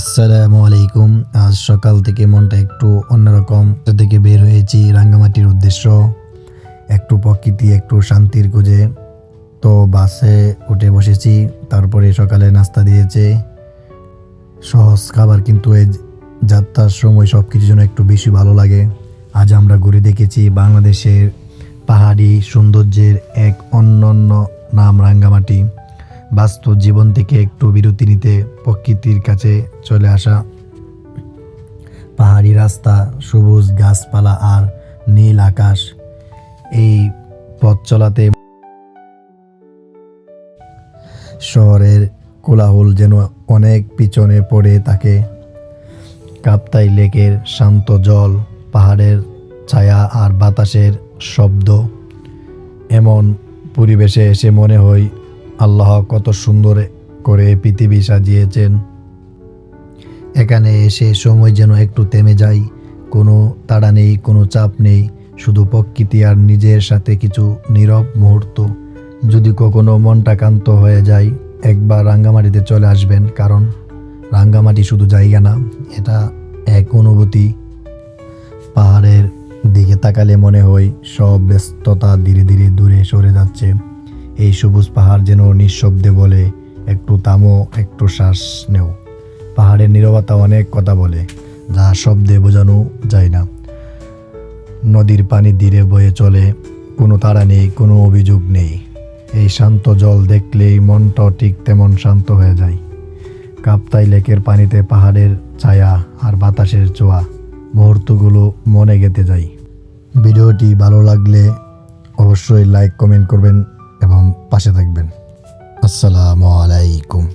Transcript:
আসসালামু আলাইকুম। আজ সকাল থেকে মনটা একটু অন্যরকম থেকে বের হয়েছি রাঙ্গামাটির উদ্দেশ্য, একটু প্রকৃতি একটু শান্তির খুঁজে। তো বাসে উঠে বসেছি, তারপরে সকালে নাস্তা দিয়েছে, সহজ খাবার, কিন্তু এই যাত্রার সময় সব কিছুর জন্য একটু বেশি ভালো লাগে। আজ আমরা ঘুরে দেখেছি বাংলাদেশের পাহাড়ি সৌন্দর্যের এক অনন্য নাম রাঙ্গামাটি। বাস্তব জীবন থেকে একটু বিরতি নিতে প্রকৃতির কাছে চলে আসা, পাহাড়ি রাস্তা, সবুজ গাছপালা আর নীল আকাশ, এই পথ চলাতে শহরের কোলাহল যেন অনেক পিছনে পড়ে থাকে। কাপ্তাই লেকের শান্ত জল, পাহাড়ের ছায়া আর বাতাসের শব্দ, এমন পরিবেশে এসে মনে হয় আল্লাহ কত সুন্দর করে পৃথিবী সাজিয়েছেন। এখানে এসে সময় যেন একটু থেমে যায়, কোনো তাড়া নেই, কোনো চাপ নেই, শুধু প্রকৃতি আর নিজের সাথে কিছু নীরব মুহূর্ত। যদি কখনো মনটা ক্লান্ত হয়ে যায়, একবার রাঙ্গামাটিতে চলে আসবেন, কারণ রাঙ্গামাটি শুধু জায়গা না, এটা এক অনুভূতি। পাহাড়ের দিকে তাকালে মনে হয় সব ব্যস্ততা ধীরে ধীরে দূরে সরে যাচ্ছে। এই সবুজ পাহাড় যেন নিঃশব্দে বলে, একটু থামো, একটু শ্বাস নেও। পাহাড়ের নীরবতা অনেক কথা বলে, যা শব্দে বোঝানো যায় না। নদীর পানি ধীরে বয়ে চলে, কোনো তাড়া নেই, কোনো অভিযোগ নেই। এই শান্ত জল দেখলেই মনটা ঠিক তেমন শান্ত হয়ে যায়। কাপ্তাই লেকের পানিতে পাহাড়ের ছায়া আর বাতাসের ছোঁয়া মুহূর্তগুলো মনে গেঁথে যায়। ভিডিওটি ভালো লাগলে অবশ্যই লাইক কমেন্ট করবেন এবং পাশে থাকবেন। আসসালামু আলাইকুম।